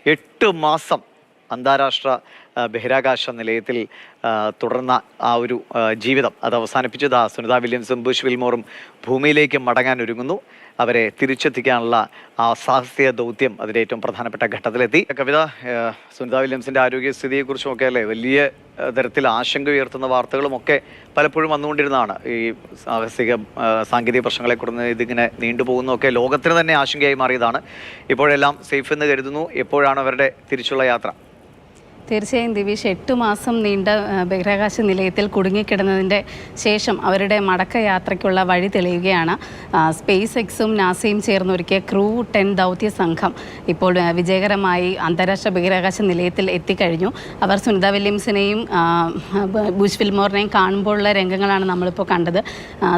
8 മാസം അന്താരാഷ്ട്ര ബഹിരാകാശ നിലയത്തിൽ തുടർന്ന ആ ഒരു ജീവിതം അത് അവസാനിപ്പിച്ചത് സുനിത വില്യംസും ബുഷ് വിൽമോറും ഭൂമിയിലേക്ക് മടങ്ങാൻ ഒരുങ്ങുന്നു. അവരെ തിരിച്ചെത്തിക്കാനുള്ള ആ സാഹസിക ദൗത്യം അതിൻ്റെ ഏറ്റവും പ്രധാനപ്പെട്ട ഘട്ടത്തിലെത്തി. കവിത, സുനിത വില്യംസിൻ്റെ ആരോഗ്യസ്ഥിതിയെക്കുറിച്ചുമൊക്കെ അല്ലേ വലിയ തരത്തിൽ ആശങ്ക ഉയർത്തുന്ന വാർത്തകളുമൊക്കെ പലപ്പോഴും വന്നുകൊണ്ടിരുന്നതാണ്. ഈ സാങ്കേതിക പ്രശ്നങ്ങളെക്കുറിച്ച് ഇതിങ്ങനെ നീണ്ടുപോകുന്നതൊക്കെ ലോകത്തിന് തന്നെ ആശങ്കയായി മാറിയതാണ്. ഇപ്പോഴെല്ലാം സേഫ് എന്ന് കരുതുന്നു. എപ്പോഴാണ് അവരുടെ തിരിച്ചുള്ള യാത്ര? തീർച്ചയായും ദിവിഷ്, 8 മാസം നീണ്ട ബഹിരാകാശ നിലയത്തിൽ കുടുങ്ങിക്കിടന്നതിൻ്റെ ശേഷം അവരുടെ മടക്കയാത്രയ്ക്കുള്ള വഴി തെളിയുകയാണ്. സ്പേസ് എക്സും നാസയും ചേർന്നൊരുക്കിയ ക്രൂ 10 ദൗത്യ സംഘം ഇപ്പോൾ വിജയകരമായി അന്താരാഷ്ട്ര ബഹിരാകാശ നിലയത്തിൽ എത്തിക്കഴിഞ്ഞു. അവർ സുനിത വില്യംസിനെയും ബുഷ് വിൽമോറിനെയും കാണുമ്പോഴുള്ള രംഗങ്ങളാണ് നമ്മളിപ്പോൾ കണ്ടത്.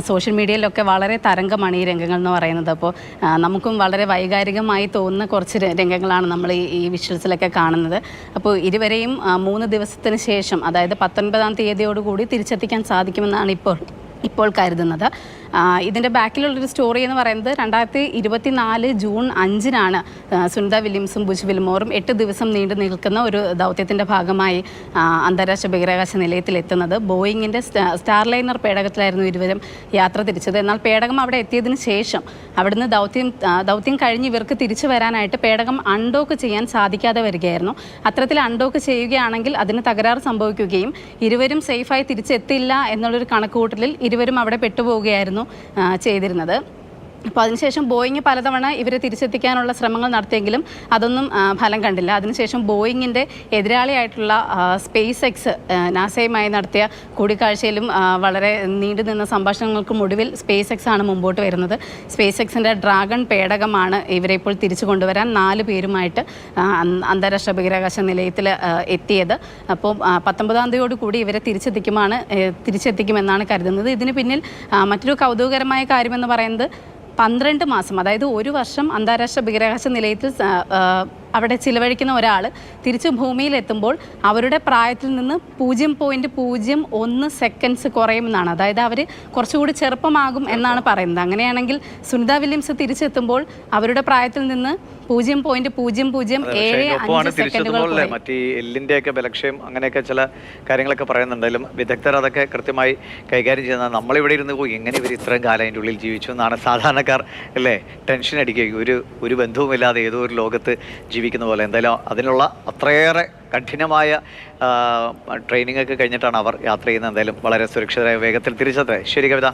സോഷ്യൽ മീഡിയയിലൊക്കെ വളരെ തരംഗമാണ് ഈ രംഗങ്ങൾ എന്ന് പറയുന്നത്. അപ്പോൾ നമുക്കും വളരെ വൈകാരികമായി തോന്നുന്ന കുറച്ച് രംഗങ്ങളാണ് നമ്മൾ ഈ വിഷ്വൽസിലൊക്കെ കാണുന്നത്. അപ്പോൾ ഇരുവരെയും 3 ദിവസത്തിന് ശേഷം, അതായത് 19-ാം തീയതിയോടുകൂടി തിരിച്ചെത്തിക്കാൻ സാധിക്കുമെന്നാണ് ഇപ്പോൾ കരുതുന്നത്. ഇതിൻ്റെ ബാക്കിലുള്ളൊരു സ്റ്റോറി എന്ന് പറയുന്നത് 2024 ജൂൺ 5-നാണ് സുനിത വില്യംസും ബുഷ് വിൽമോറും 8 ദിവസം നീണ്ടു നിൽക്കുന്ന ഒരു ദൗത്യത്തിൻ്റെ ഭാഗമായി അന്താരാഷ്ട്ര ബഹിരാകാശ നിലയത്തിൽ എത്തുന്നത്. ബോയിങ്ങിൻ്റെ സ്റ്റാർലൈനർ പേടകത്തിലായിരുന്നു ഇരുവരും യാത്ര തിരിച്ചത്. എന്നാൽ പേടകം അവിടെ എത്തിയതിന് ശേഷം അവിടുന്ന് ദൗത്യം കഴിഞ്ഞ് ഇവർക്ക് തിരിച്ചു വരാനായിട്ട് പേടകം അൺഡോക്ക് ചെയ്യാൻ സാധിക്കാതെ വരികയായിരുന്നു. അത്തരത്തിൽ അൺഡോക്ക് ചെയ്യുകയാണെങ്കിൽ അതിന് തകരാറ് സംഭവിക്കുകയും ഇരുവരും സേഫായി തിരിച്ചെത്തില്ല എന്നുള്ളൊരു കണക്കുകൂട്ടലിൽ ഇരുവരും അവിടെ പെട്ടുപോവുകയായിരുന്നു ചെയ്തിരുന്നത്. അപ്പോൾ അതിനുശേഷം ബോയിങ് പലതവണ ഇവരെ തിരിച്ചെത്തിക്കാനുള്ള ശ്രമങ്ങൾ നടത്തിയെങ്കിലും അതൊന്നും ഫലം കണ്ടില്ല. അതിനുശേഷം ബോയിങ്ങിൻ്റെ എതിരാളിയായിട്ടുള്ള സ്പേസ് എക്സ് നാസയുമായി നടത്തിയ കൂടിക്കാഴ്ചയിലും വളരെ നീണ്ടുനിന്ന സംഭാഷണങ്ങൾക്കും ഒടുവിൽ സ്പേസ് എക്സ് ആണ് മുമ്പോട്ട് വരുന്നത്. സ്പേസ് എക്സിൻ്റെ ഡ്രാഗൺ പേടകമാണ് ഇവരെ ഇപ്പോൾ തിരിച്ചു കൊണ്ടുവരാൻ 4 പേരുമായിട്ട് അന്താരാഷ്ട്ര ബഹിരാകാശ നിലയത്തിൽ എത്തിയത്. അപ്പോൾ 19-ാം തീയതിയോടുകൂടി ഇവരെ തിരിച്ചെത്തിക്കുമെന്നാണ് കരുതുന്നത്. ഇതിന് പിന്നിൽ മറ്റൊരു കൗതുകകരമായ കാര്യമെന്ന് പറയുന്നത് 12 മാസം, അതായത് 1 വർഷം അന്താരാഷ്ട്ര ബഹിരാകാശ നിലയത്തിൽ അവിടെ ചിലവഴിക്കുന്ന ഒരാൾ തിരിച്ച് ഭൂമിയിലെത്തുമ്പോൾ അവരുടെ പ്രായത്തിൽ നിന്ന് 0.01 സെക്കൻഡ്സ് കുറയുമെന്നാണ്. അതായത് അവർ കുറച്ചുകൂടി ചെറുപ്പമാകും എന്നാണ് പറയുന്നത്. അങ്ങനെയാണെങ്കിൽ സുനിത വില്യംസ് തിരിച്ചെത്തുമ്പോൾ അവരുടെ പ്രായത്തിൽ നിന്ന് 0.0075 സെക്കൻഡുകൾ. മറ്റേ എല്ലിൻ്റെ ഒക്കെ ബലക്ഷയം അങ്ങനെയൊക്കെ ചില കാര്യങ്ങളൊക്കെ പറയുന്നുണ്ടെങ്കിലും വിദഗ്ധർ അതൊക്കെ കൃത്യമായി കൈകാര്യം ചെയ്യുന്നത്. നമ്മളിവിടെ ഇരുന്ന് പോയി എങ്ങനെ ഇവർ ഇത്രയും കാലം അതിൻ്റെ ഉള്ളിൽ ജീവിച്ചു എന്നാണ് സാധാരണക്കാർ അല്ലേ ടെൻഷൻ അടിക്കുകയും ഒരു ബന്ധവുമില്ലാതെ ഏതോ ഒരു ലോകത്ത് ജീവിക്കുന്ന പോലെ. എന്തായാലും അതിനുള്ള അത്രയേറെ കഠിനമായ ട്രെയിനിങ് ഒക്കെ കഴിഞ്ഞിട്ടാണ് അവർ യാത്ര ചെയ്യുന്നത്. എന്തായാലും വളരെ സുരക്ഷിതരായ വേഗത്തിൽ തിരിച്ചെത്തേ. ശരി കവിത.